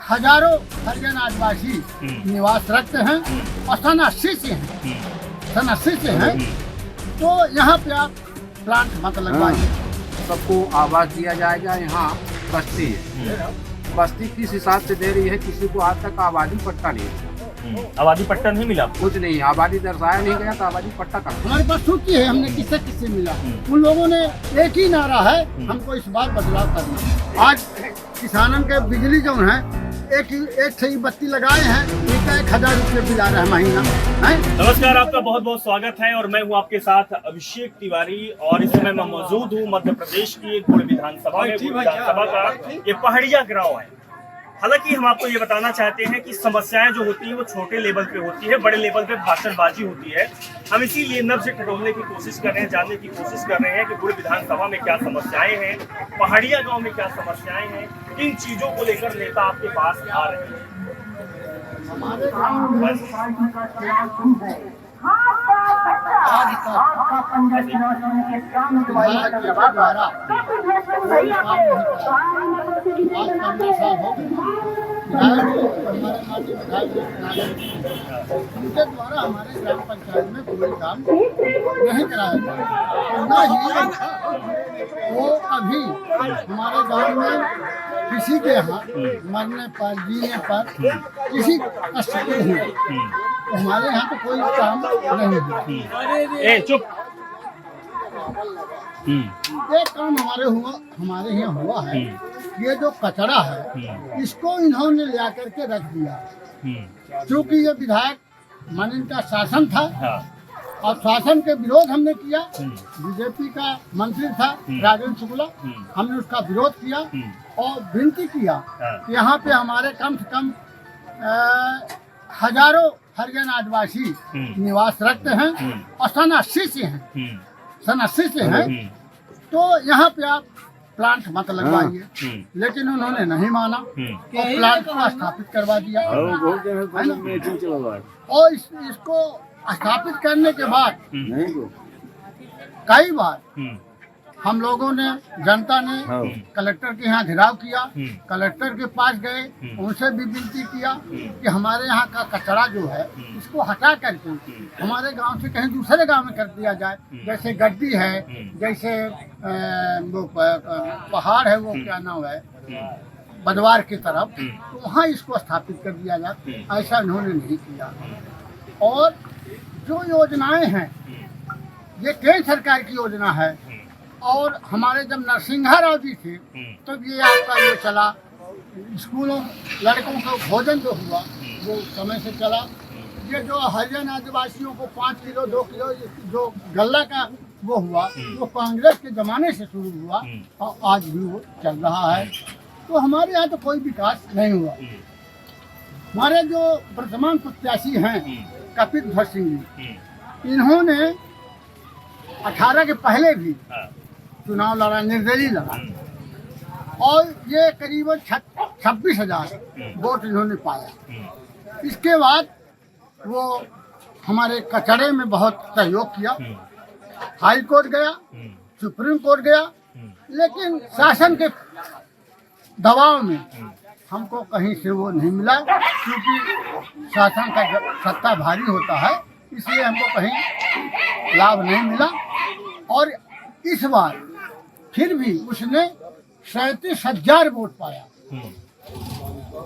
हजारों हरिजन आदिवासी निवास रखते हैं और सन 80 से हैं, सन 80 से हैं। तो यहाँ पे आप प्लांट मत लगवाइए। सबको आवाज दिया जाएगा। यहाँ बस्ती है, बस्ती किस हिसाब से दे रही है, किसी को आज तक आबादी पट्टा नहीं है। आबादी पट्टा नहीं मिला, कुछ नहीं, आबादी दर्शाया नहीं गया तो आबादी पट्टा का हमारे पास सूची है, हमने किससे किससे मिला। उन लोगों ने एक ही नारा है, हमको इस बार बदलाव करना। आज किसानों के बिजली जो है एक से ही बत्ती लगाए हैं, इनका 1000 रुपये बिल आ रहा है महीना है। नमस्कार, आपका बहुत बहुत स्वागत है और मैं हूं आपके साथ अभिषेक तिवारी और इस समय मैं मौजूद हूं मध्य प्रदेश की गुड़ विधानसभा में। गुड़ विधानसभा का ये पहाड़िया गाँव है। हालांकि हम आपको ये बताना चाहते हैं कि समस्याएं जो होती है वो छोटे लेवल पे होती है, बड़े लेवल पे भाषणबाजी होती है। हम इसीलिए नब्ज से टटोलने की कोशिश कर रहे हैं, जानने की कोशिश कर रहे हैं कि गुड़ विधानसभा में क्या समस्याएं हैं, पहाड़िया गांव में क्या समस्याएं हैं, किन चीजों को लेकर नेता आपके पास आ रहे हैं। हमारे गाँव में उनके द्वारा हमारे ग्राम पंचायत में कोई काम नहीं कराया गया। वो अभी हमारे गांव में किसी के यहाँ मरने पर, जीने पर किसी कष्ट नहीं, तो हमारे यहाँ तो कोई काम नहीं हुआ। चुप। एक काम हमारे यहाँ हुआ है, ये जो कचरा है इसको इन्होंने ले करके रख दिया। क्योंकि ये विधायक मन इनका शासन था और शासन के विरोध हमने किया। बीजेपी का मंत्री था राजेंद्र शुक्ला, हमने उसका विरोध किया और विनती किया कि यहाँ पे हमारे कम से कम हजारों हरिजन आदिवासी निवास रखते हैं और सन 80 से हैं, सन 80 से हैं। तो यहाँ पे आप प्लांट मत लगवाइए। लेकिन उन्होंने नहीं माना और प्लांट को स्थापित करवा दिया। और इसको स्थापित करने के बाद कई बार हम लोगों ने, जनता ने कलेक्टर के यहाँ घेराव किया, कलेक्टर के पास गए, उनसे भी विनती किया कि हमारे यहाँ का कचरा जो है इसको हटा करके हमारे गांव से कहीं दूसरे गांव में कर दिया जाए। जैसे गड्डी है, जैसे वो पहाड़ है, वो क्या नाम है, बदवार की तरफ, तो वहाँ इसको स्थापित कर दिया जाए। ऐसा उन्होंने नहीं किया। और जो योजनाएं हैं ये केंद्र सरकार की योजना है। और हमारे जब नरसिंहा राव जी थे तो ये आपका ये चला, स्कूलों लड़कों को भोजन जो हुआ वो समय से चला। ये जो हरिजन आदिवासियों को 5 किलो 2 किलो जो गल्ला का वो हुआ, वो कांग्रेस के जमाने से शुरू हुआ और आज भी वो चल रहा है। तो हमारे यहाँ तो कोई विकास नहीं हुआ। हमारे जो वर्तमान प्रत्याशी हैं कपिल सिंह जी, इन्होंने 18 के पहले भी चुनाव लड़ा, निर्दलीय लड़ा और ये करीबन 26,000 वोट इन्होंने पाया। इसके बाद वो हमारे कचरे में बहुत सहयोग किया, हाई कोर्ट गया, सुप्रीम कोर्ट गया, लेकिन शासन के दबाव में हमको कहीं से वो नहीं मिला। क्योंकि शासन का सत्ता भारी होता है, इसलिए हमको कहीं लाभ नहीं मिला। और इस बार फिर भी उसने 37,000 वोट पाया।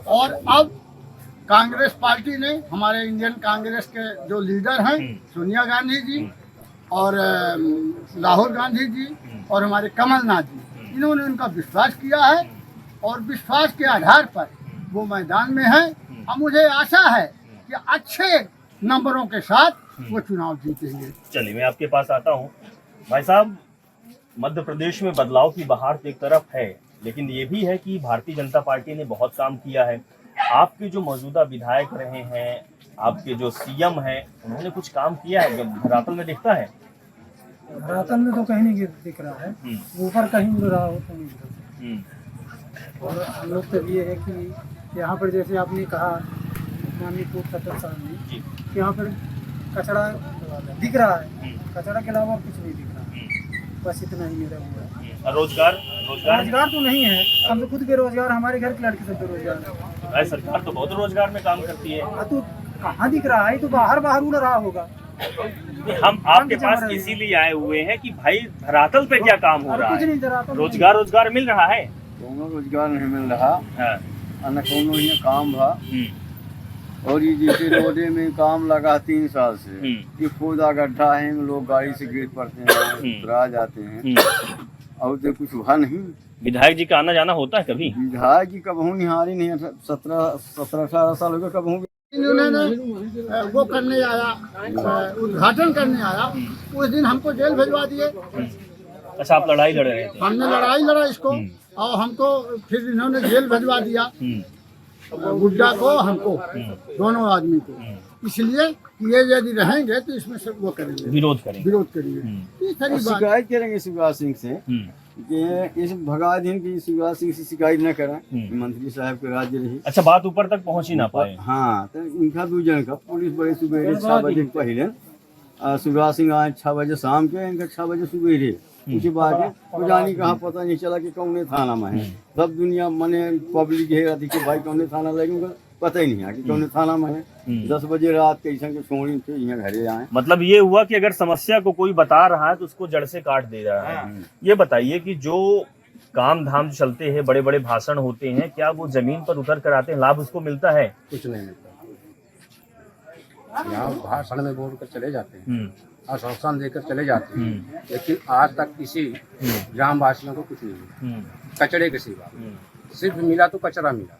और अब कांग्रेस पार्टी ने, हमारे इंडियन कांग्रेस के जो लीडर हैं सोनिया गांधी जी और राहुल गांधी जी और हमारे कमलनाथ जी, इन्होंने उनका विश्वास किया है और विश्वास के आधार पर वो मैदान में है। और मुझे आशा है कि अच्छे नंबरों के साथ वो चुनाव जीतेंगे। चलिए, मैं आपके पास आता हूँ। भाई साहब, मध्य प्रदेश में बदलाव की बहार तो एक तरफ है, लेकिन ये भी है कि भारतीय जनता पार्टी ने बहुत काम किया है। आपके जो मौजूदा विधायक रहे हैं, आपके जो सीएम हैं, उन्होंने कुछ काम किया है? जब धरातल में दिखता है, धरातल में तो कहीं नहीं दिख रहा है, ऊपर कहीं उड़ रहा हो तो नहीं दिख। और हम लोग तो ये है कि यहाँ पर जैसे आपने कहा माननीय पूर्व सचिव साहब ने, यहाँ पर कचरा दिख रहा है, कचरा के अलावा कुछ नहीं दिख रहा। बस इतना ही मेरा हुआ है। रोजगार तो नहीं है, हम तो खुद बेरोजगार, हमारे घर के लड़के सब बेरोजगार हैं। भाई सरकार तो बहुत रोजगार में काम करती है। हाँ, तो कहाँ दिख रहा है? तो बाहर बाहर उड़ रहा होगा। हम आपके पास इसीलिए आए हुए हैं कि भाई धरातल पे क्या काम हो और रहा कुछ है, नहीं जरा तो रोजगार मिल रहा है। कोनो रोजगार नहीं मिल रहा, हाँ। न कोनो ही काम भा। और ये जैसे रोडे में काम लगा 3 साल से, ये खोदा गड्ढा है, लोग गाड़ी से गिर पड़ते हैं, उतरा जाते हैं, और तो कुछ हुआ नहीं। विधायक जी का आना जाना होता है कभी? विधायक जी कबहू निहारी नहीं, 17-18 साल हो गए कबहू। इन्होंने वो करने आया, उद्घाटन करने आया, उस दिन हमको जेल भिजवा दिए। अच्छा, आप लड़ाई लड़ रहे थे? हमने लड़ाई लड़ा इसको और हमको फिर इन्होंने जेल भिजवा दिया, गुड्डा को, हमको, दोनों आदमी को। इसलिए कि ये यदि रहेंगे तो इसमें सब वो करेंगे, विरोध करेंगे। इस सारी बात शिकायत करेंगे शिवराज सिंह से कि इस भगा दिन की शिवराज सिंह से शिकायत न करें, मंत्री साहब के राज्य रही। अच्छा, बात ऊपर तक पहुंच ही ना पाए। हाँ, तो इनका 2 जन का पुलिस बड़े सुबेरे 6 बजे पहले शिवराज सिंह आए 6 बजे शाम के, इनका 6 बजे सुबेरे। उसके बाद जानी कहाँ पता नहीं चला कि कौन थाना में है। सब दुनिया मने पब्लिक है अधिक भाई कौन थाना लगेगा, पता ही नहीं है कि कौन थाना में है। 10 बजे रात कैसे के छोड़ी थे यहाँ घरे आए। मतलब ये हुआ कि अगर समस्या को कोई बता रहा है तो उसको जड़ से काट दे रहा है। ये बताइए कि जो काम धाम चलते हैं, बड़े बड़े भाषण होते हैं, क्या वो जमीन पर उतर कर आते हैं, लाभ उसको मिलता है? कुछ नहीं मिलता। यहाँ भाषण में बोल कर चले जाते हैं, आश्वासन देकर चले जाते हैं, लेकिन आज तक किसी ग्रामवासियों को कुछ नहीं मिला, कचड़े के सिवा। सिर्फ मिला तो कचरा मिला।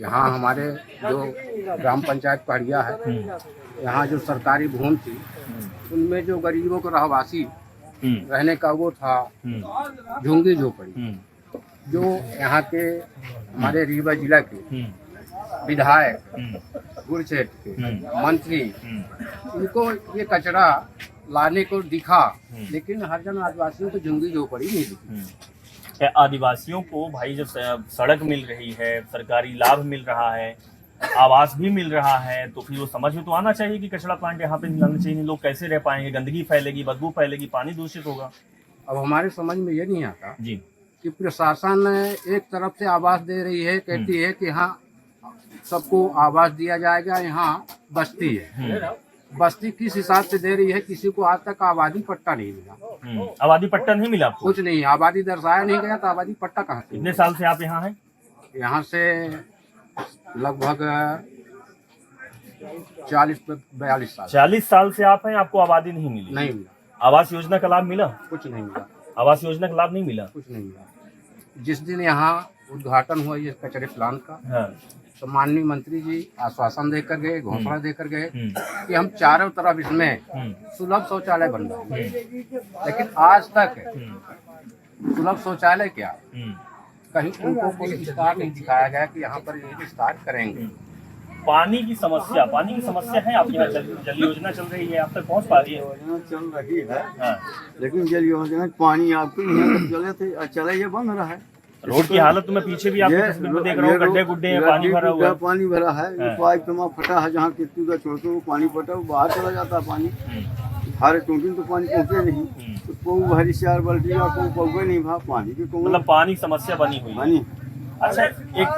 यहाँ हमारे जो ग्राम पंचायत पहड़िया है, यहाँ जो सरकारी भूमि थी, उनमें जो गरीबों को रहवासी रहने का वो था, झुंगी झोपड़ी। जो यहाँ के हमारे रीवा जिला के विधायक, गुरचेट के मंत्री, उनको ये कचरा लाने को दिखा, लेकिन हरिजन आदिवासियों को झुंगी झोपड़ी नहीं दिखी। आदिवासियों को भाई जब सड़क मिल रही है, सरकारी लाभ मिल रहा है, आवास भी मिल रहा है, तो फिर वो समझ में तो आना चाहिए कि कचरा प्लांट यहाँ पे नहीं लगना चाहिए। लोग कैसे रह पाएंगे? गंदगी फैलेगी, बदबू फैलेगी, पानी दूषित होगा। अब हमारे समझ में ये नहीं आता जी कि प्रशासन एक तरफ से आवास दे रही है, कहती है कि हाँ सबको आवास दिया जाएगा, यहाँ बस्ती है। बस्ती किस हिसाब से दे रही है? किसी को आज तक आबादी पट्टा नहीं मिला। आबादी पट्टा नहीं मिला आपको? कुछ नहीं, आबादी दर्शाया नहीं गया तो आबादी पट्टा कहाँ से? कितने साल से आप यहाँ हैं? यहाँ से लगभग 40-42 साल। 40 साल से आप हैं, आपको आबादी नहीं मिली? नहीं मिला। आवास योजना का लाभ मिला? कुछ नहीं मिला। आवास योजना का लाभ नहीं मिला? कुछ नहीं मिला। जिस दिन यहाँ उद्घाटन हुआ ये कचरे प्लांट का, हाँ। तो माननीय मंत्री जी आश्वासन देकर गए, घोषणा देकर गए कि हम चारों तरफ इसमें सुलभ शौचालय बन रहे हैं, लेकिन आज तक सुलभ शौचालय क्या, कहीं उनको कोई विस्तार नहीं दिखाया गया कि यहाँ पर ये विस्तार करेंगे। पानी की समस्या है आपके यहाँ? जल योजना चल रही है, आप तक पहुँच पा रही है? योजना चल रही है, हाँ। लेकिन जल योजना पानी आपके यहाँ चले ये बंद रहा है। रोड की हालत तो मैं पीछे भी आपकी तस्वीर में देख रहा हूँ, गड्ढे गुड्ढे हैं, पानी भरा हुआ है। पानी भरा है, पाइप जमा फटा है, जहाँ कितनी का छोड़ते वो पानी फटा, वो बाहर चला जाता है पानी। हर टूटी तो पानी पहुँचे नहीं, तो कोई भरी 4 बाल्टी का कोई पहुँचे नहीं भा पानी की, मतलब पानी समस्या बनी हुई है। अच्छा, एक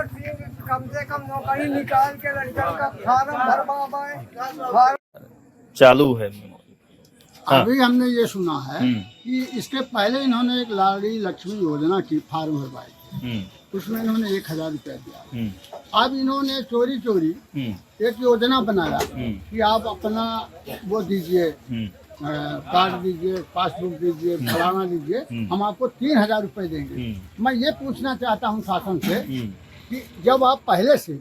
कम से कम नौकरी निकाल के लड़कन का फार्म भरवा चालू है। हाँ। अभी हमने ये सुना है कि इसके पहले इन्होंने एक लाड़ी लक्ष्मी योजना की फार्म भरवाई, उसमें इन्होंने 1000 रुपया दिया। अब इन्होंने चोरी एक योजना बनाया कि आप अपना वो दीजिए, कार्ड दीजिए, पासबुक दीजिए, फलाना दीजिए, हम आपको 3000 रुपये देंगे। मैं ये पूछना चाहता हूँ शासन से कि जब आप पहले से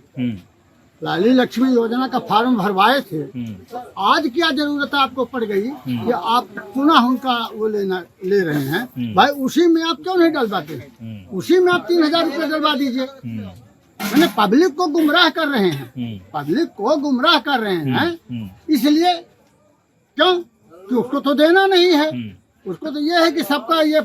लाली लक्ष्मी योजना का फॉर्म भरवाए थे, तो आज क्या जरूरत आपको पड़ गई कि आप पुनः उनका वो ले रहे हैं? भाई उसी में आप क्यों नहीं डलवाते? उसी में आप 3000 रुपये डलवा दीजिए। मैंने पब्लिक को गुमराह कर रहे हैं, इसलिए क्यों कि उसको तो देना नहीं है, उसको तो ये है कि सबका ये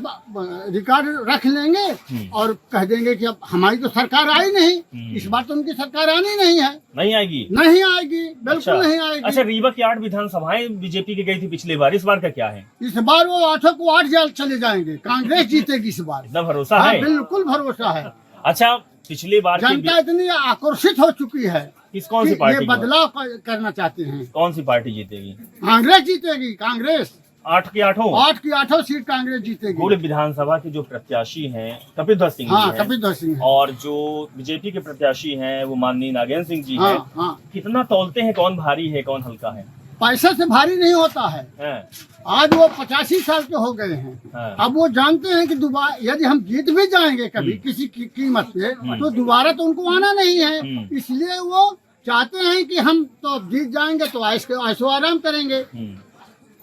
रिकॉर्ड रख लेंगे और कह देंगे कि अब हमारी तो सरकार आई नहीं, इस बार तो उनकी सरकार आनी नहीं है, नहीं आएगी, बिल्कुल अच्छा, नहीं आएगी। अच्छा, रीवा की 8 विधानसभाएं बीजेपी की गई थी पिछली बार, इस बार का क्या है? इस बार वो 8 को 8 चले जाएंगे, कांग्रेस जीतेगी इस बार। इतना भरोसा है? बिल्कुल भरोसा है। अच्छा, पिछली बार की जनता इतनी आक्रोशित हो चुकी है कौन सी कि पार्टी ये की बदलाव करना चाहते हैं। कौन सी पार्टी जीतेगी? कांग्रेस जीतेगी, कांग्रेस 8 की 8 8 की 8 सीट कांग्रेस जीतेगी। गुड़ विधानसभा के जो प्रत्याशी हैं कपिलध्वज सिंह हाँ, जी हैं, कपिलध्वज सिंह है। और जो बीजेपी के प्रत्याशी हैं वो माननीय नागेंद्र सिंह जी हाँ, हैं, हाँ। कितना तौलते हैं कौन भारी है कौन हल्का है? पैसे से भारी नहीं होता है। हैं? आज वो 85 साल के हो गए हैं। हाँ। अब वो जानते हैं कि दोबारा यदि हम जीत भी जाएंगे कभी किसी की कीमत पे, तो दोबारा तो उनको आना नहीं है। इसलिए वो चाहते हैं कि हम तो अब जीत जाएंगे तो ऐशो आराम करेंगे।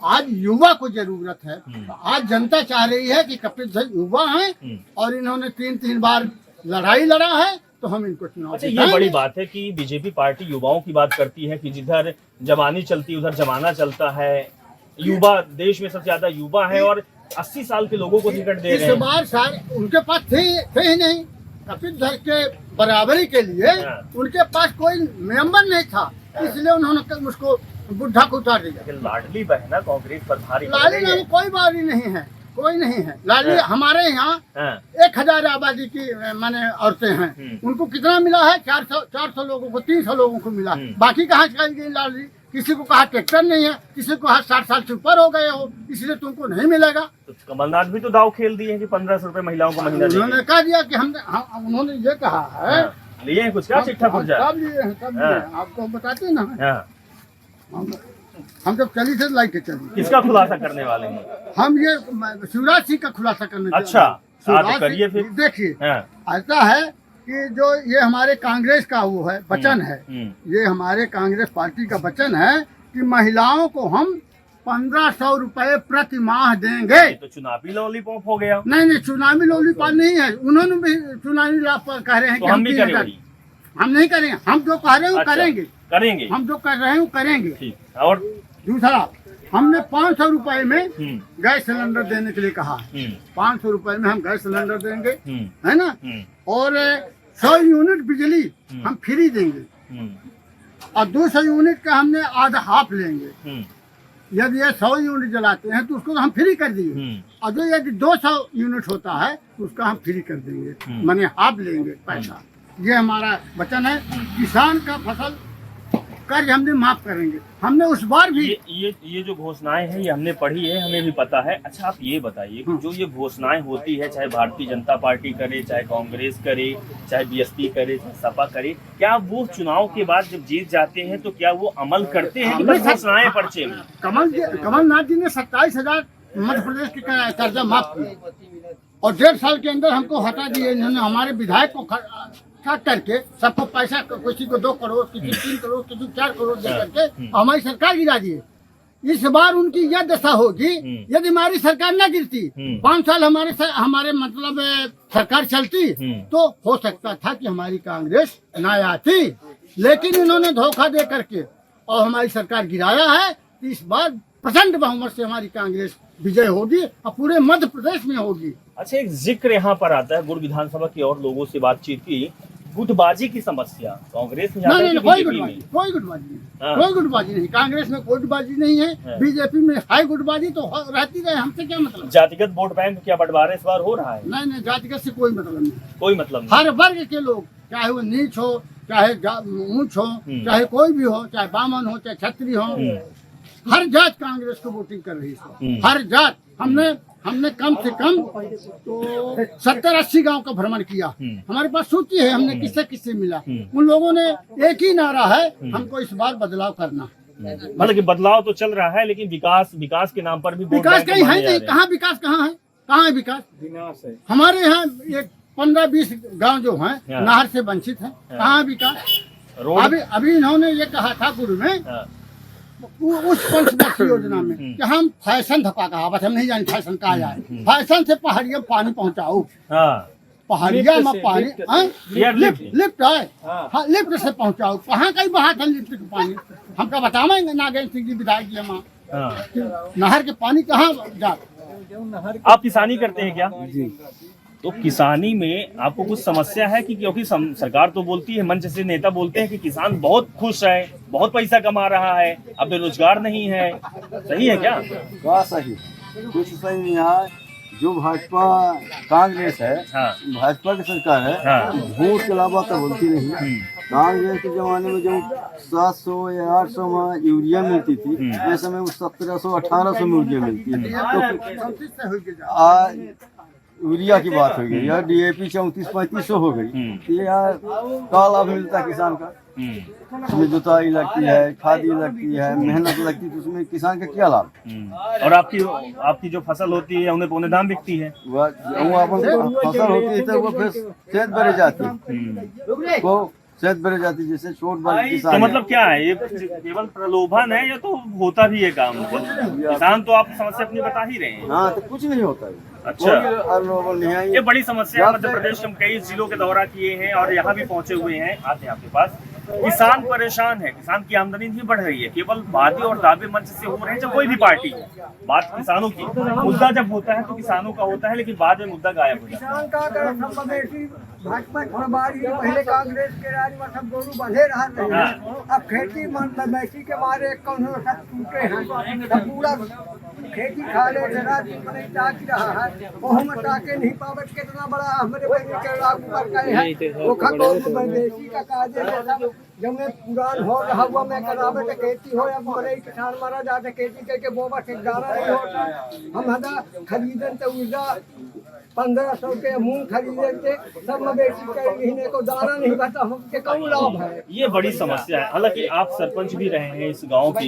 आज युवा को जरूरत है। आज जनता चाह रही है कि कपिल सिंह युवा हैं और इन्होंने 3 बार लड़ाई लड़ा है, तो हम इनको चुनाव अच्छा, ये जिताएंगे। बड़ी बात है कि बीजेपी पार्टी युवाओं की बात करती है कि जिधर जवानी चलती है उधर जमाना चलता है। युवा देश में सबसे ज्यादा युवा है और 80 साल के लोगों को टिकट दे रहे इस हैं। बार सारे उनके पास थे ही नहीं। कपिल धर के बराबरी के लिए हाँ। उनके पास कोई मेंबर नहीं था, इसलिए उन्होंने उसको बुढ़ा को उतार दिया। लेकिन लाडली बहना कांग्रेस पर भारी पड़ लाली रही है। में कोई बारी नहीं है, कोई नहीं है। लाली हाँ। हमारे यहाँ हाँ, 1000 आबादी की माने औरतें हैं, उनको कितना मिला है? 400 लोगों को, 300 लोगों को मिला। बाकी कहाँ चली गई लाली? किसी को कहा ट्रैक्टर नहीं है, किसी को कहा 60 साल से ऊपर हो गए हो, इसलिए तुमको नहीं मिलेगा। तो कमलनाथ भी तो दाव खेल दिए हैं कि 1500 रुपए महिलाओं को महीना देंगे। उन्होंने कह दिया कि उन्होंने ये कहा है। हाँ, लिए हैं कुछ क्या चिट्ठा पुर्जा? सब लिए हैं, सब लिए हैं। आपको बताते ना, हाँ, हम जब चली थे लाइट के चली। किसका खुलासा करने वाले हैं? हम ये शिवराज सिंह का खुलासा करने जा रहे हैं। अच्छा, शिवराज हाँ, तो करिए सिंह- फिर। देखिए, हाँ, ऐसा है कि जो ये हमारे कांग्रेस का वो है वचन है, ये हमारे कांग्रेस पार्टी का वचन है कि महिलाओं को हम 1500 रुपए प्रति माह देंगे। ये तो चुनावी लॉलीपॉप हो गया। नहीं, चुनावी लॉलीपॉप नहीं है। उन्होंने भी चुनावी लॉलीपॉप कह रहे हैं तो कि हम भी 3000 करें वही। हम नहीं करेंगे। हम जो कह रहे हैं वो अच्छा, करेंगे। करेंगे। हम जो कर रहे हैं वो करेंगे। ठीक। और दूसरा, हमने 500 रुपए में हम्म, गैस सिलेंडर देने के लिए कहा है। 500 रुपए में हम गैस सिलेंडर देंगे, हम्म, है ना। और 100 यूनिट बिजली हम फ्री देंगे, हम्म, और 200 यूनिट का हमने आधा हाफ लेंगे। हम्म, यदि ये 100 यूनिट जलाते हैं तो उसको तो हम फ्री कर दिए, हम्म, और जो यदि 200 यूनिट होता है तो उसका हम फ्री कर देंगे, माने हाफ लेंगे पैसा। ये हमारा वचन है। किसान का फसल कर्ज हमने माफ करेंगे। हमने उस बार भी ये जो घोषणाएं हैं ये हमने पढ़ी है, हमें भी पता है। अच्छा, आप ये बताइए कि जो ये घोषणाएं होती है, चाहे भारतीय जनता पार्टी करे, चाहे कांग्रेस करे, चाहे बीएसपी करे, चाहे सपा करे, क्या वो चुनाव के बाद जब जीत जाते हैं तो क्या वो अमल करते हैं कि बस घोषणाएं पर्चे में? कमलनाथ जी ने 27,000 मध्य प्रदेश के कर्जा माफ किया और 1.5 साल के अंदर हमको हटा दिए। इन्होंने हमारे विधायक को काट करके सबको पैसा, किसी को 2 करोड़, किसी 3 करोड़, किसी 4 करोड़ दे करके हमारी सरकार गिरा दिए। इस बार उनकी यह दशा होगी यदि हमारी सरकार न गिरती, 5 साल हमारे मतलब सरकार चलती, तो हो सकता था कि हमारी कांग्रेस न आती। लेकिन इन्होंने धोखा दे करके और हमारी सरकार गिराया है। तो इस बार प्रचंड बहुमत से हमारी कांग्रेस विजय होगी और पूरे मध्य प्रदेश में होगी। अच्छा, एक जिक्र यहाँ पर आता है, गुड़ विधानसभा के और लोगों से बातचीत की, गुटबाजी की समस्या कांग्रेस में ज्यादा है कि कोई बीजेपी गुटबाजी, में? कोई गुटबाजी नहीं, हाँ। कोई गुटबाजी नहीं। कांग्रेस में कोई गुटबाजी नहीं है। हाँ। बीजेपी में हाई गुटबाजी तो रहती रहे, हमसे क्या मतलब। जातिगत वोट बैंक क्या बंटवारा इस बार हो रहा है? नहीं, जातिगत से कोई मतलब नहीं। कोई मतलब नहीं। हर वर्ग के लोग, चाहे वो नीच हो, चाहे ऊंच हो, चाहे कोई भी हो, चाहे बामन हो, चाहे क्षत्रिय हो, हर जात कांग्रेस को वोटिंग कर रही है। हर जात। हमने कम से कम तो 70-80 गांव का भ्रमण किया। हमारे पास सूची है, हमने किससे किससे मिला। उन लोगों ने एक ही नारा है, हमको इस बार बदलाव करना। मतलब कि बदलाव तो चल रहा है, लेकिन विकास के नाम पर भी वोट विकास बैंक कहीं है मारे जा नहीं। रहे हैं। कहाँ विकास, कहाँ है विकास? हमारे यहाँ एक 15-20 गांव जो हैं हाँ। नहर से वंचित हैं। कहाँ विकास? रोड अभी इन्होंने ये कहा था गुरु में, हाँ, उस पंचवर्षीय योजना में कि हम फैशन धपा कहावत, हम नहीं जानते फैशन कहा जाए। फैशन से पहाड़िया में पानी पहुंचाओ, हाँ, पहाड़िया में पानी, एयर लिफ्ट। लिफ्ट है, हाँ, लिफ्ट से पहुंचाओ। कहाँ कहीं बहा था लिफ्ट के पानी? हमका बतावेंगे नागेंद्र सिंह जी विधायक जी हमारा, हाँ। नहर के पानी कहाँ जा? आप किसानी करते हैं क्या? जी। तो किसानी में आपको कुछ समस्या है कि क्योंकि सरकार तो बोलती है, मंच से नेता बोलते हैं कि किसान बहुत खुश है, बहुत पैसा कमा रहा है, अब बेरोजगार नहीं है, सही है क्या? का सही कुछ सही नहीं है। जो भाजपा कांग्रेस है, हाँ भाजपा की सरकार है, हाँ वोट के अलावा तो बोलती नहीं। कांग्रेस के जमाने में जब 700 या 800 में यूरिया मिलती थी, इस समय वो 1700-1800 में यूरिया मिलती है। तो आज यूरिया की बात हो गई या DAP 3400-3500 हो गई, ये यार का लाभ मिलता है किसान का? उसमें जुताई लगती है, खादी लगती है, मेहनत लगती है, तो उसमें किसान का क्या लाभ? और आपकी जो फसल होती है उन्हें पौने दाम बिकती है। वो फसल होती है तो वो फिर सेहत भरे जाती है, वो सेहत भरे जाती है, जैसे छोट बड़ तो किसान मतलब क्या है, ये केवल प्रलोभन है या तो होता भी है काम? किसान तो आप समस्या अपनी बता ही रहे हैं। हाँ, तो कुछ नहीं होता है। अच्छा, नहीं, ये बड़ी समस्या है। मध्य प्रदेश के हम कई जिलों के दौरा किए हैं और यहाँ भी पहुंचे हुए हैं, आते हैं आपके पास। किसान परेशान है, किसान की आमदनी नहीं बढ़ रही है, केवल वादे और दावे मंच से हो रहे हैं। जब कोई भी पार्टी, बात किसानों की, मुद्दा जब होता है तो किसानों का होता है, लेकिन बाद में मुद्दा गायब हो जाता है। किसान का अगर संबंधी भाजपा खबरदारी पहले कांग्रेस के राज में सब गोरू बंधे रहे हैं। अब खेती मवेशी के मारे कौन सब टूटे हैं, सब पूरा खेती खा ले ताक रहा है, वो हम ताके नहीं पावत। कितना बड़ा हमारे बहनी के लागू कर गए हैं, वो खको मवेशी का काजे सब जब मैं पुरान हो रहा हुआ मैं करावे तो खेती हो, अब मरे किसान मारा जाते खेती करके बोबा ठेकेदारा नहीं होता। हम हदा खरीदन तो उर्जा 1500 के मूंग खरीदन थे, सब मवेशी के महीने को दाना नहीं बता, हमके कौन लाभ है? ये बड़ी समस्या है। हालांकि आप सरपंच भी रहे हैं इस गांव के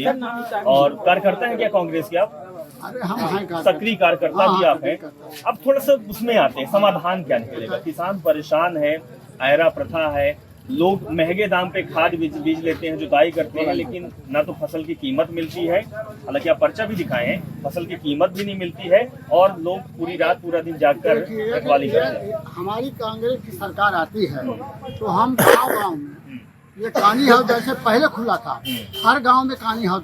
और कार्यकर्ता हैं क्या कांग्रेस के आप? अरे हम हैं सक्रिय कार्यकर्ता भी आप हैं। अब थोड़ा सा उसमें आते हैं, समाधान क्या निकलेगा? किसान परेशान है, आयरा प्रथा है, लोग महंगे दाम पे खाद बीज लेते हैं, जुताई करते हैं, लेकिन ना तो फसल की कीमत मिलती है। हालांकि आप पर्चा भी दिखाए हैं, फसल की कीमत भी नहीं मिलती है और लोग पूरी रात पूरा दिन जागकर रखवाली करते हैं। हमारी कांग्रेस की सरकार आती है तो हम गाँव में ये कानी हाउस जैसे पहले खुला था, हर गांव में कानी हाउस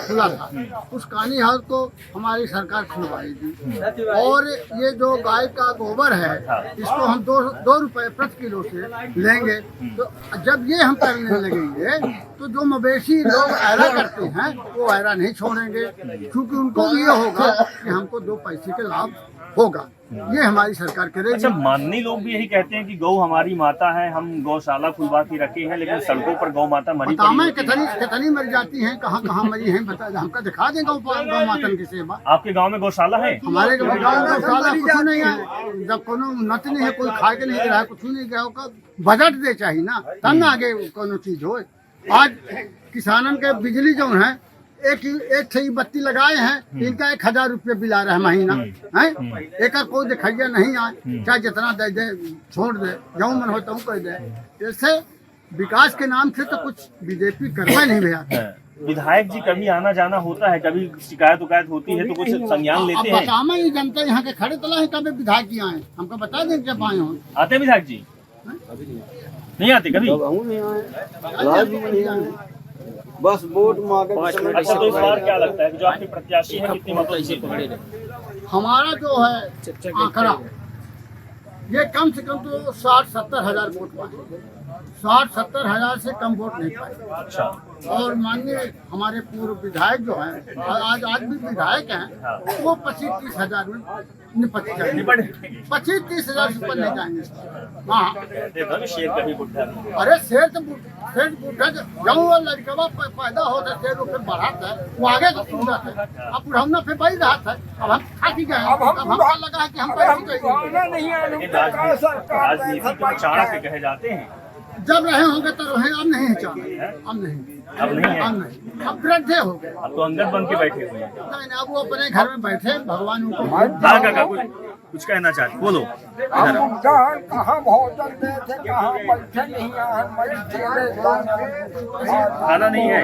खुला था, उस कानी हाउस को हमारी सरकार खुलवाएगी। और ये जो गाय का गोबर है, इसको हम दो रुपए प्रति किलो से लेंगे। तो जब ये हम करने लगेंगे तो जो मवेशी लोग ऐरा करते हैं वो ऐरा नहीं छोड़ेंगे, क्योंकि उनको ये होगा कि हमको 2 पैसे के लाभ होगा। ये हमारी सरकार करेगी। अच्छा, माननी लोग भी यही कहते हैं कि गौ हमारी माता है, हम गौशाला खुलवा के रखे हैं, लेकिन सड़कों पर गौ माता मरी कितनी मर जाती हैं, कहाँ कहाँ मरी हैं, बता हमका दिखा दें गौ मातन की सेवा। आपके गांव में गौशाला है? हमारे गाँव में गौशाला कुछ नहीं है, जब कोनो उन्नति नहीं है, कोई खा के नहीं दे रहा है, कुछ नहीं गया, बजट दे चाहिए ना, तब ना आगे कोनो चीज हो। आज किसानन के बिजली जो है एक सही बत्ती लगाए हैं, इनका 1000 रुपये बिल आ रहा है महीना है। एक कोई दिखाइया नहीं आए, चाहे जितना दे दे छोड़ दे, जो मन हो तो कर दे। ऐसे विकास के नाम से तो कुछ बीजेपी करवा नहीं भैया। विधायक जी कभी आना जाना होता है, कभी शिकायत उकायत होती है तो कुछ संज्ञान लेते हैं? बतामा ही जनता यहाँ के खड़े तला है, कभी विधायक जी आए हमको बता दें जब आए हो। आते विधायक जी? नहीं आते कभी? बस वोट मांगे। अच्छा, तो इस बार क्या लगता है कि जो आपके प्रत्याशी हैं कितनी मतों से पकड़े? हमारा जो है आंकड़ा ये कम से कम तो 60-70 हजार वोट पाए, 60-70 हजार से कम वोट नहीं पाए। अच्छा, और माननीय हमारे पूर्व विधायक जो हैं, आज भी विधायक हैं, वो 25-30 हजार में निपट जाएंगे, 25-30 हजार से ऊपर नहीं जाएंगे। हाँ, शेर कभी बुढ़ा? अरे शेर बुढ़ा जब लड़कवा पैदा होता है, शेर फिर बढ़ाता है, वो आगे का पूरा है। अब बुढ़ाना फिर बढ़ रहा था, अब हम खाती गए, अब हमको लगा है कि हम राजनीति के चाणक्य कहे जाते हैं। जब रहे होंगे तो रहे, अब नहीं है चाणक्य, अब नहीं है, अब वृद्धे हो गए, अब तो अंगद बन के बैठे हुए हैं। नहीं, अब वो अपने घर में बैठे, भगवान उनको काका कुछ कहना चाहते, बोलो। कहाँ भोजन देते, कहाँ बैठे नहीं, खाना नहीं है,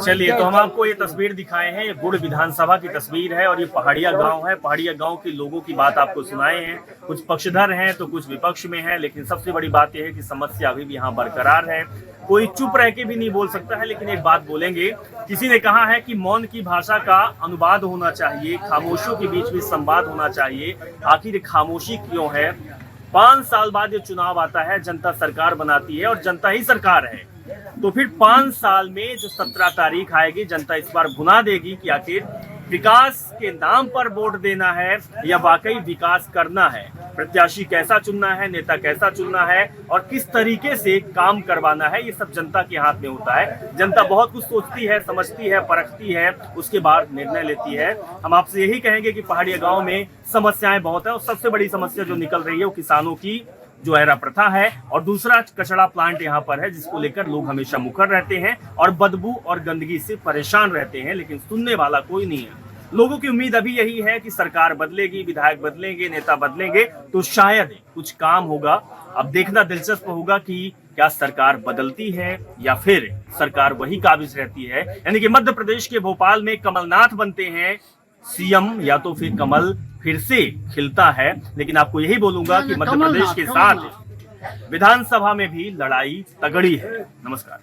चलिए, तो हम आपको ये तस्वीर दिखाए हैं, ये गुड़ विधानसभा की तस्वीर है और ये पहाड़िया गांव है। पहाड़िया गांव के लोगों की बात आपको सुनाए हैं, कुछ पक्षधर हैं तो कुछ विपक्ष में हैं, लेकिन सबसे बड़ी बात यह है कि समस्या अभी भी यहाँ बरकरार है। कोई चुप रह के भी नहीं बोल सकता है, लेकिन एक बात बोलेंगे। किसी ने कहा है कि मौन की भाषा का अनुवाद होना चाहिए, खामोशियों के बीच में संवाद होना चाहिए। आखिर खामोशी क्यों है? 5 साल बाद ये चुनाव आता है, जनता सरकार बनाती है और जनता ही सरकार है। तो फिर 5 साल में जो 17 तारीख आएगी, जनता इस बार भुना देगी कि आखिर विकास के नाम पर वोट देना है या वाकई विकास करना है। प्रत्याशी कैसा चुनना है, नेता कैसा चुनना है और किस तरीके से काम करवाना है, ये सब जनता के हाथ में होता है। जनता बहुत कुछ सोचती है, समझती है, परखती है, उसके बाद निर्णय लेती है। हम आपसे यही कहेंगे कि पहाड़िया गांव में समस्याएं बहुत है और सबसे बड़ी समस्या जो निकल रही है वो किसानों की जो एरा प्रथा है और दूसरा कचरा प्लांट यहाँ पर है, जिसको लेकर लोग हमेशा मुखर रहते हैं और बदबू और गंदगी से परेशान रहते हैं, लेकिन सुनने वाला कोई नहीं है। लोगों की उम्मीद अभी यही है कि सरकार बदलेगी, विधायक बदलेंगे, नेता बदलेंगे तो शायद कुछ काम होगा। अब देखना दिलचस्प होगा कि क्या सरकार बदलती है या फिर सरकार वही काबिज रहती है। यानी कि मध्य प्रदेश के भोपाल में कमलनाथ बनते हैं सीएम या तो फिर कमल फिर से खिलता है। लेकिन आपको यही बोलूंगा कि मध्य प्रदेश के साथ विधानसभा में भी लड़ाई तगड़ी है। नमस्कार।